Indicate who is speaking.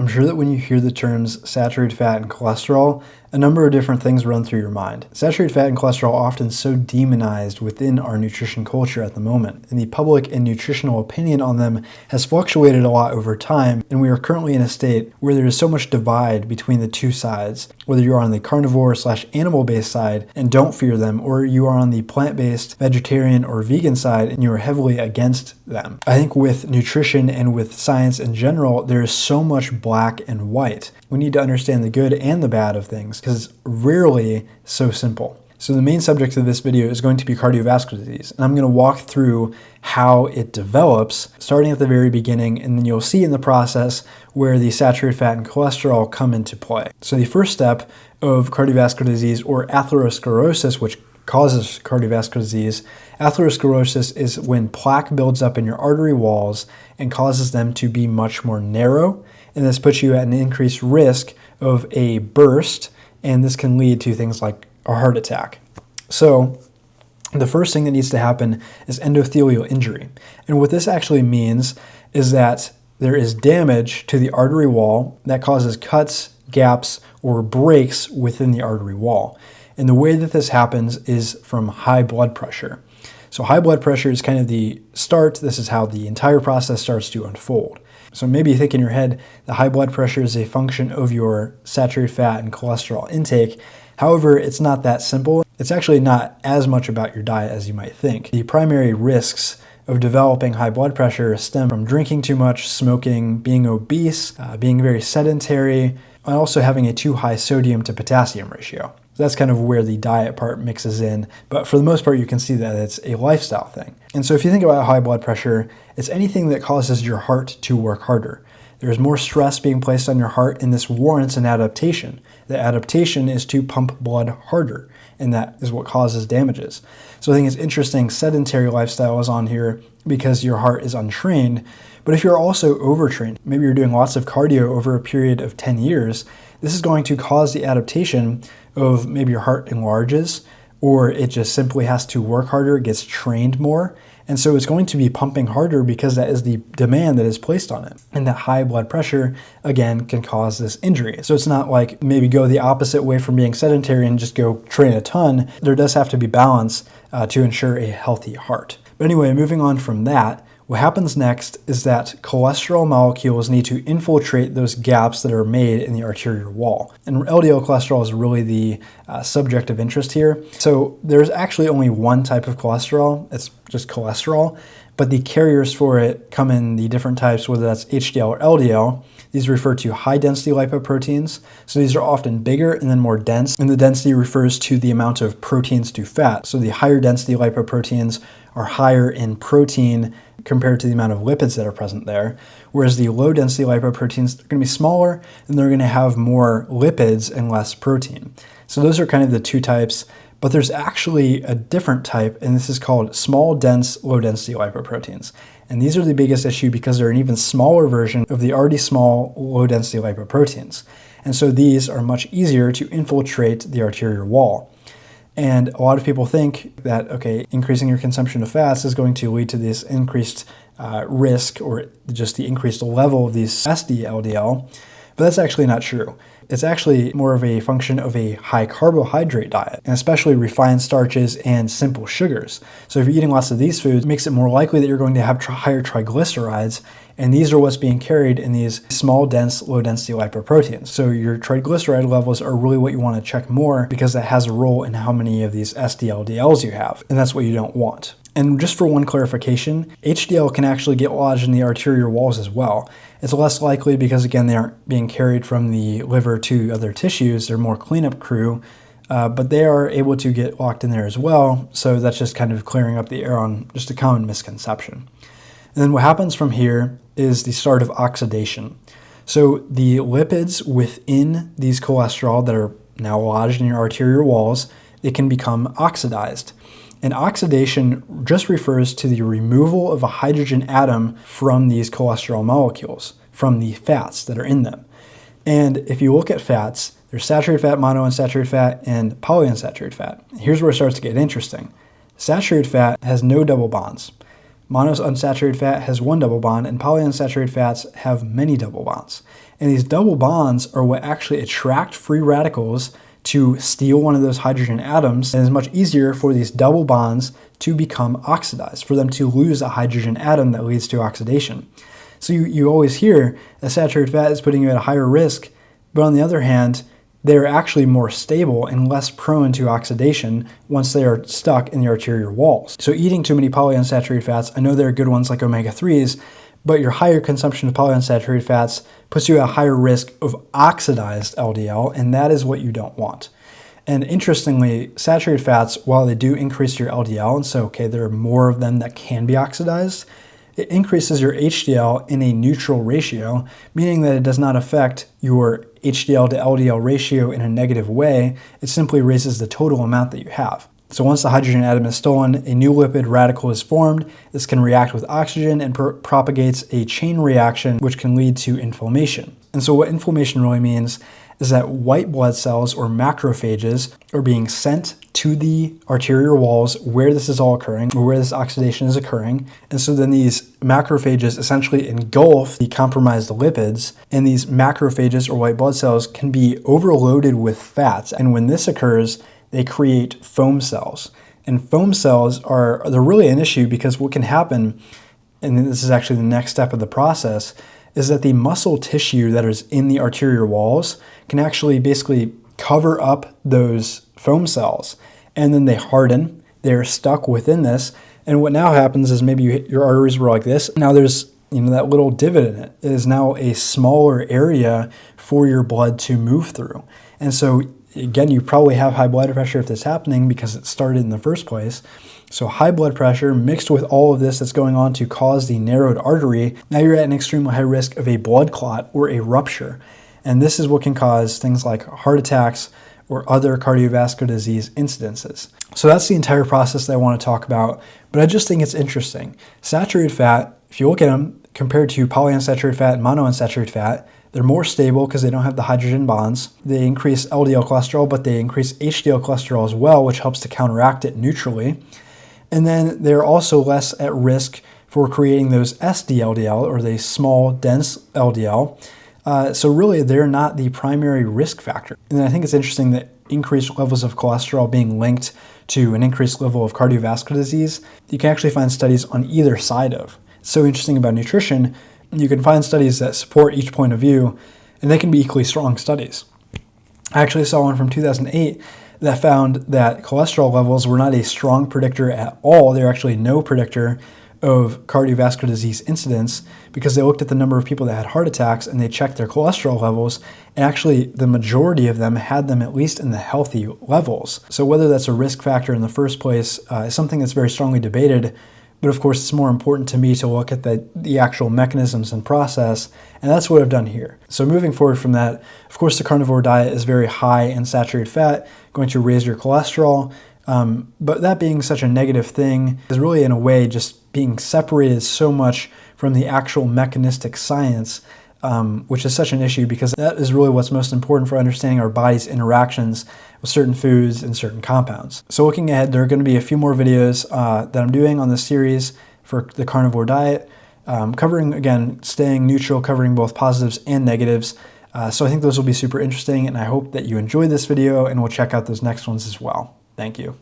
Speaker 1: I'm sure that when you hear the terms saturated fat and cholesterol, a number of different things run through your mind. Saturated fat and cholesterol are often so demonized within our nutrition culture at the moment, and the public and nutritional opinion on them has fluctuated a lot over time, and we are currently in a state where there is so much divide between the two sides, whether you're on the carnivore/animal-based side and don't fear them, or you are on the plant-based, vegetarian, or vegan side and you are heavily against them. I think with nutrition and with science in general, there is so much black and white. We need to understand the good and the bad of things because it's rarely so simple. So the main subject of this video is going to be cardiovascular disease, and I'm going to walk through how it develops, starting at the very beginning, and then you'll see in the process where the saturated fat and cholesterol come into play. So the first step of cardiovascular disease, or atherosclerosis, which causes cardiovascular disease, atherosclerosis is when plaque builds up in your artery walls and causes them to be much more narrow, and this puts you at an increased risk of a burst, and this can lead to things like a heart attack. So the first thing that needs to happen is endothelial injury. And what this actually means is that there is damage to the artery wall that causes cuts, gaps, or breaks within the artery wall. And the way that this happens is from high blood pressure. So high blood pressure is kind of the start. This is how the entire process starts to unfold. So maybe you think in your head that high blood pressure is a function of your saturated fat and cholesterol intake. However, it's not that simple. It's actually not as much about your diet as you might think. The primary risks of developing high blood pressure stem from drinking too much, smoking, being obese, being very sedentary, and also having a too high sodium to potassium ratio. So that's kind of where the diet part mixes in, but for the most part you can see that it's a lifestyle thing. And so if you think about high blood pressure, it's anything that causes your heart to work harder. There's more stress being placed on your heart, and this warrants an adaptation. The adaptation is to pump blood harder, and that is what causes damages. So I think it's interesting sedentary lifestyle is on here because your heart is untrained, but if you're also overtrained, maybe you're doing lots of cardio over a period of 10 years, this is going to cause the adaptation of maybe your heart enlarges, or it just simply has to work harder, gets trained more. And so it's going to be pumping harder because that is the demand that is placed on it. And that high blood pressure, again, can cause this injury. So it's not like maybe go the opposite way from being sedentary and just go train a ton. There does have to be balance to ensure a healthy heart. But anyway, moving on from that, what happens next is that cholesterol molecules need to infiltrate those gaps that are made in the arterial wall. And LDL cholesterol is really the subject of interest here. So there's actually only one type of cholesterol. It's just cholesterol, but the carriers for it come in the different types, whether that's HDL or LDL. These refer to high-density lipoproteins. So these are often bigger and then more dense, and the density refers to the amount of proteins to fat. So the higher density lipoproteins are higher in protein compared to the amount of lipids that are present there, whereas the low-density lipoproteins are going to be smaller and they're going to have more lipids and less protein. So those are kind of the two types, but there's actually a different type, and this is called small, dense, low-density lipoproteins. And these are the biggest issue because they're an even smaller version of the already small, low-density lipoproteins. And so these are much easier to infiltrate the arterial wall. And a lot of people think that, okay, increasing your consumption of fats is going to lead to this increased risk or just the increased level of these SD-LDL, but that's actually not true. It's actually more of a function of a high carbohydrate diet, and especially refined starches and simple sugars. So if you're eating lots of these foods, it makes it more likely that you're going to have higher triglycerides, and these are what's being carried in these small, dense, low-density lipoproteins. So your triglyceride levels are really what you want to check more because that has a role in how many of these SD-LDLs you have, and that's what you don't want. And just for one clarification, HDL can actually get lodged in the arterial walls as well. It's less likely because, again, they aren't being carried from the liver to other tissues. They're more cleanup crew, but they are able to get locked in there as well. So that's just kind of clearing up the air on just a common misconception. And then what happens from here is the start of oxidation. So the lipids within these cholesterol that are now lodged in your arterial walls, they can become oxidized. And oxidation just refers to the removal of a hydrogen atom from these cholesterol molecules, from the fats that are in them. And if you look at fats, there's saturated fat, monounsaturated fat, and polyunsaturated fat. Here's where it starts to get interesting. Saturated fat has no double bonds. Monounsaturated fat has one double bond, and polyunsaturated fats have many double bonds. And these double bonds are what actually attract free radicals to steal one of those hydrogen atoms, and it's much easier for these double bonds to become oxidized, for them to lose a hydrogen atom that leads to oxidation. So you always hear that saturated fat is putting you at a higher risk, but on the other hand, they're actually more stable and less prone to oxidation once they are stuck in the arterial walls. So eating too many polyunsaturated fats, I know there are good ones like omega-3s, but your higher consumption of polyunsaturated fats puts you at a higher risk of oxidized LDL, and that is what you don't want. And interestingly, saturated fats, while they do increase your LDL, and so, okay, there are more of them that can be oxidized, it increases your HDL in a neutral ratio, meaning that it does not affect your HDL to LDL ratio in a negative way. It simply raises the total amount that you have. So once the hydrogen atom is stolen, a new lipid radical is formed. This can react with oxygen and propagates a chain reaction, which can lead to inflammation. And so what inflammation really means is that white blood cells, or macrophages, are being sent to the arterial walls where this is all occurring, or where this oxidation is occurring. And so then these macrophages essentially engulf the compromised lipids, and these macrophages, or white blood cells, can be overloaded with fats. And when this occurs, they create foam cells. And foam cells they're really an issue, because what can happen, and this is actually the next step of the process, is that the muscle tissue that is in the arterial walls can actually basically cover up those foam cells, and then they harden. They're stuck within this, and what now happens is maybe your arteries were like this. Now there's that little divot in it. It is now a smaller area for your blood to move through. And so again, you probably have high blood pressure if this is happening, because it started in the first place. So high blood pressure mixed with all of this that's going on to cause the narrowed artery, now you're at an extremely high risk of a blood clot or a rupture. And this is what can cause things like heart attacks or other cardiovascular disease incidences. So that's the entire process that I want to talk about, but I just think it's interesting. Saturated fat, if you look at them compared to polyunsaturated fat and monounsaturated fat, they're more stable because they don't have the hydrogen bonds. They increase LDL cholesterol, but they increase HDL cholesterol as well, which helps to counteract it neutrally. And then they're also less at risk for creating those SDLDL, or the small, dense LDL. So really, they're not the primary risk factor. And then I think it's interesting that increased levels of cholesterol being linked to an increased level of cardiovascular disease, you can actually find studies on either side of. It's so interesting about nutrition. You can find studies that support each point of view, and they can be equally strong studies. I actually saw one from 2008 that found that cholesterol levels were not a strong predictor at all. They're actually no predictor of cardiovascular disease incidence, because they looked at the number of people that had heart attacks and they checked their cholesterol levels, and actually the majority of them had them at least in the healthy levels. So whether that's a risk factor in the first place is something that's very strongly debated. But of course, it's more important to me to look at the actual mechanisms and process, and that's what I've done here. So moving forward from that, of course, the carnivore diet is very high in saturated fat, going to raise your cholesterol. But that being such a negative thing is really, in a way, just being separated so much from the actual mechanistic science, which is such an issue, because that is really what's most important for understanding our body's interactions with certain foods and certain compounds. So looking ahead, there are going to be a few more videos that I'm doing on this series for the carnivore diet, covering, again, staying neutral, covering both positives and negatives. So I think those will be super interesting, and I hope that you enjoyed this video and will check out those next ones as well. Thank you.